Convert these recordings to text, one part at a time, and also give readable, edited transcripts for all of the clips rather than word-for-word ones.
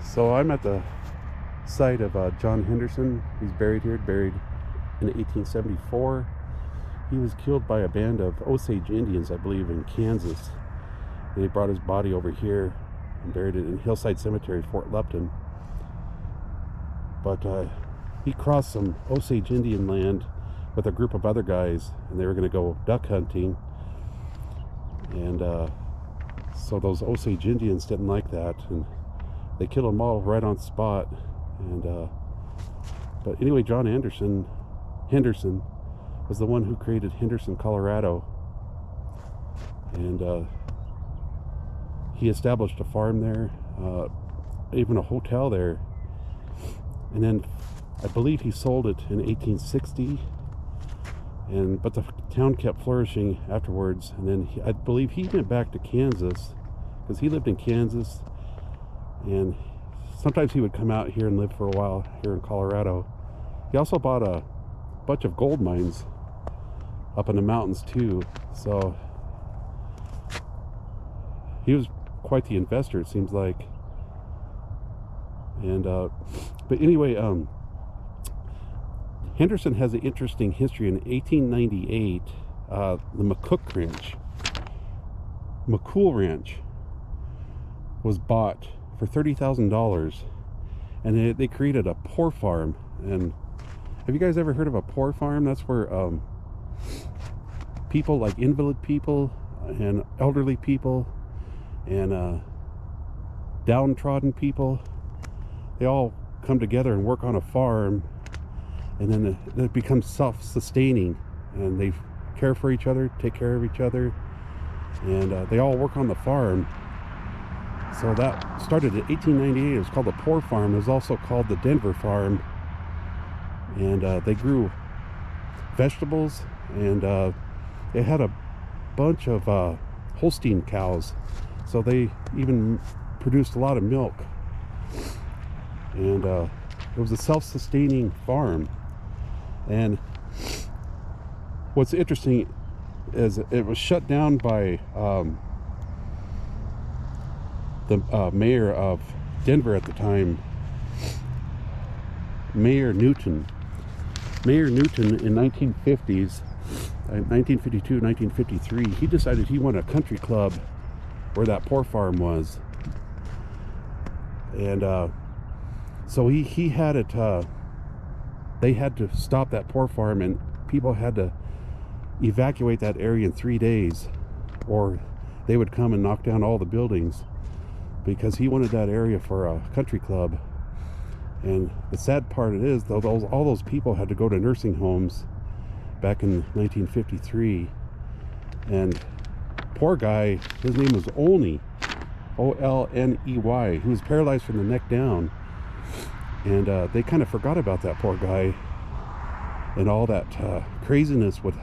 So I'm at the site of John Henderson. He's buried here, buried in 1874. He was killed by a band of Osage Indians, I believe, in Kansas. And they brought his body over here and buried it in Hillside Cemetery, Fort Lupton. But he crossed some Osage Indian land with a group of other guys, and they were going to go duck hunting. And so those Osage Indians didn't like that, and they killed them all right on spot. And but anyway, John Henderson was the one who created Henderson, Colorado, and he established a farm there, even a hotel there. And then I believe he sold it in 1860, but the town kept flourishing afterwards. And then I believe he went back to Kansas, because he lived in Kansas, and sometimes he would come out here and live for a while here in Colorado. He also bought a bunch of gold mines up in the mountains too, so he was quite the investor, it seems like. And but anyway, Henderson has an interesting history. In 1898, the McCool Ranch was bought for $30,000, and they created a poor farm. And have you guys ever heard of a poor farm? That's where people like invalid people and elderly people and downtrodden people, they all come together and work on a farm, and then it becomes self-sustaining, and they care for each other, take care of each other, and they all work on the farm. So that started in 1898. It was called the Poor Farm. It was also called the Denver Farm, and they grew vegetables, and they had a bunch of Holstein cows, so they even produced a lot of milk. And it was a self-sustaining farm. And what's interesting is it was shut down by the mayor of Denver at the time, Mayor Newton in 1950s, 1952, 1953, he decided he wanted a country club where that poor farm was. And so he had it, they had to stop that poor farm, and people had to evacuate that area in 3 days, or they would come and knock down all the buildings, because he wanted that area for a country club. And the sad part is, though, all those people had to go to nursing homes back in 1953. And poor guy, his name was Olney, Olney. He was paralyzed from the neck down. And they kind of forgot about that poor guy and all that craziness with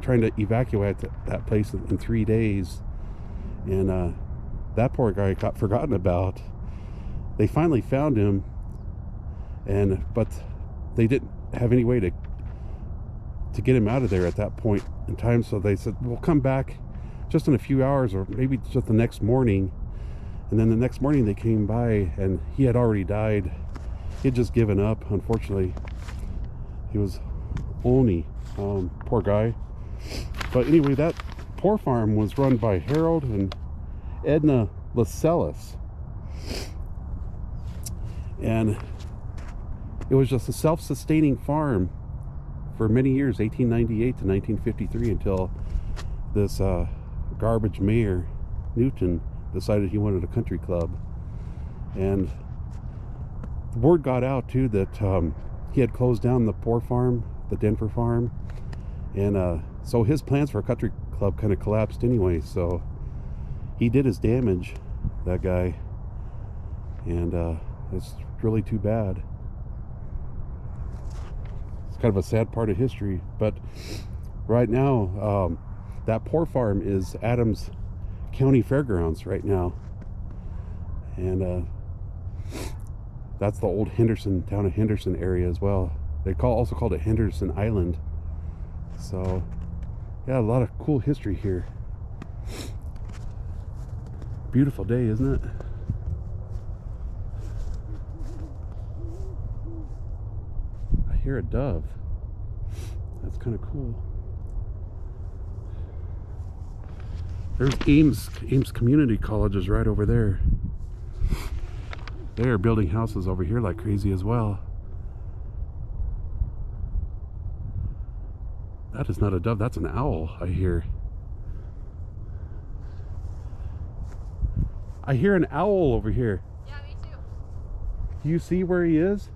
trying to evacuate that place in 3 days. And that poor guy got forgotten about. They finally found him, but they didn't have any way to get him out of there at that point in time. So they said, we'll come back just in a few hours, or maybe just the next morning. And then the next morning they came by, and he had already died. He had just given up, unfortunately. He was Olney, poor guy. But anyway, that poor farm was run by Harold and Edna Lascelles, and it was just a self-sustaining farm for many years, 1898 to 1953, until this garbage mayor Newton decided he wanted a country club. And the word got out too that he had closed down the poor farm, the Denver farm, and so his plans for a country club kind of collapsed anyway. So he did his damage, that guy, and it's really too bad. It's kind of a sad part of history. But right now, that poor farm is Adams County Fairgrounds right now, and that's the old Henderson, town of Henderson area as well. They also called it Henderson Island. So yeah, a lot of cool history here. Beautiful day, isn't it? hear a dove. That's kind of cool. There's Ames Community College is right over there. They are building houses over here like crazy as well. That is not a dove, that's an owl, I hear. I hear an owl over here. Yeah, me too. Do you see where he is?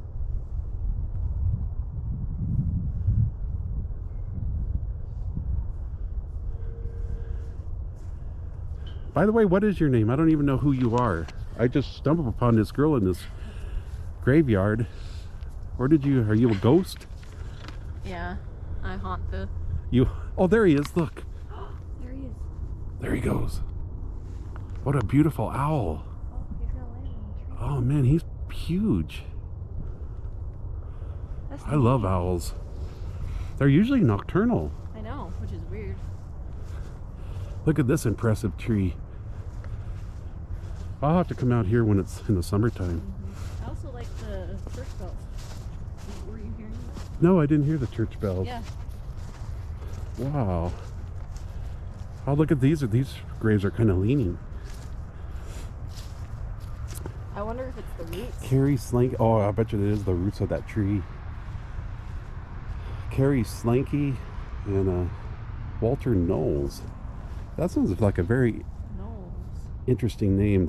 By the way, what is your name? I don't even know who you are. I just stumbled upon this girl in this graveyard. Where did you, are you a ghost? Yeah, I haunt the... You, oh, there he is, look. There he is. There he goes. What a beautiful owl. Oh, he's gonna land in the tree. Oh man, he's huge. I love owls. They're usually nocturnal. I know, which is weird. Look at this impressive tree. I'll have to come out here when it's in the summertime. I also like the church bells. Were you hearing that? No, I didn't hear the church bells. Yeah. Wow. Oh, look at these. These graves are kind of leaning. I wonder if it's the roots. Carrie Slanky. Oh, I bet you it is the roots of that tree. Carrie Slanky and Walter Knowles. That sounds like a very interesting name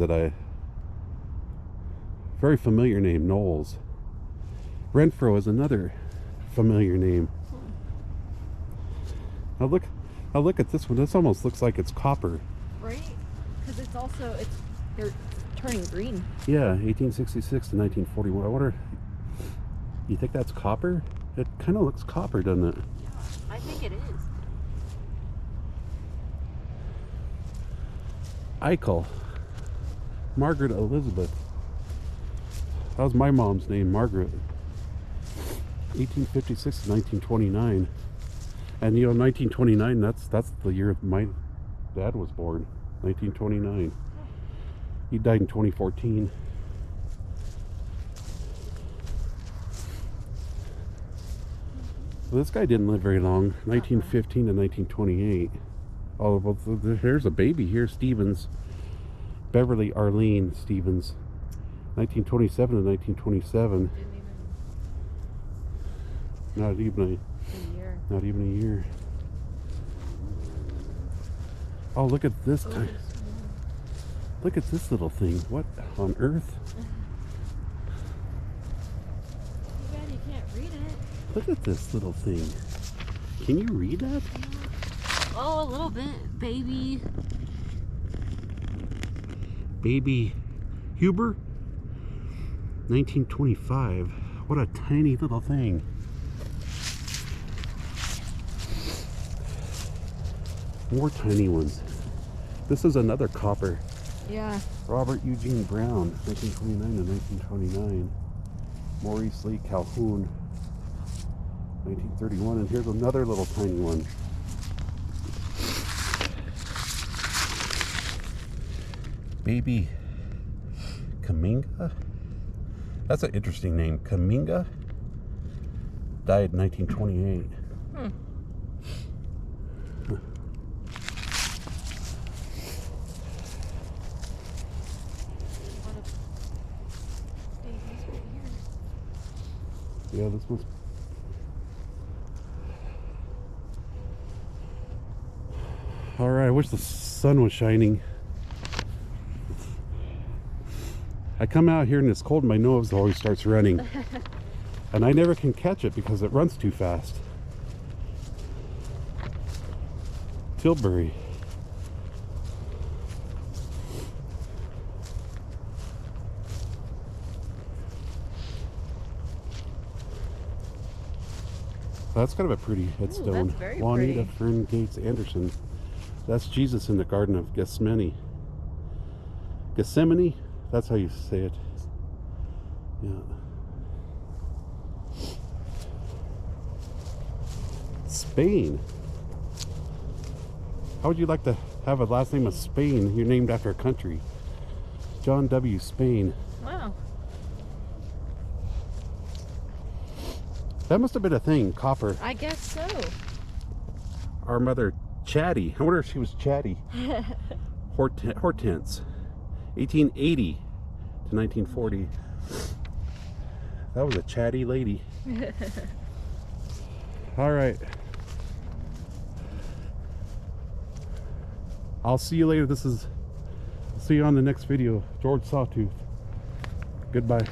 very familiar name, Knowles. Renfro is another familiar name. Now look at this one. This almost looks like it's copper. Right? Because it's also, they're turning green. Yeah, 1866 to 1941. I wonder, you think that's copper? It kind of looks copper, doesn't it? Yeah, I think it is. Eichel. Margaret Elizabeth. That was my mom's name, Margaret. 1856 to 1929. And you know, 1929, that's the year my dad was born. 1929. He died in 2014. Well, this guy didn't live very long. 1915 to 1928. Oh, well, there's a baby here, Stevens. Beverly Arlene Stevens. 1927 to 1927. Not even a year. Oh, look at this time. Look at this little thing. What on earth? Too bad you can't read it. Look at this little thing. Can you read that? Oh, a little bit, baby. Baby Huber, 1925. What a tiny little thing. More tiny ones. This is another copper. Yeah. Robert Eugene Brown, 1929 to 1929. Maurice Lee Calhoun, 1931. And here's another little tiny one. Baby Kaminga? That's an interesting name. Kaminga? Died in 1928. Yeah, this one's... Alright, I wish the sun was shining. I come out here and it's cold and my nose always starts running. And I never can catch it because it runs too fast. Tilbury. That's kind of a pretty headstone. That's very Juanita pretty. Fern Gates Anderson. That's Jesus in the Garden of Gethsemane. Gethsemane? That's how you say it. Yeah. Spain. How would you like to have a last name of Spain? You're named after a country. John W. Spain. Wow. That must have been a thing, copper. I guess so. Our mother, Chatty. I wonder if she was Chatty. Hortense. 1880 to 1940. That was a chatty lady. All right. I'll see you later. See you on the next video. George Sawtooth. Goodbye.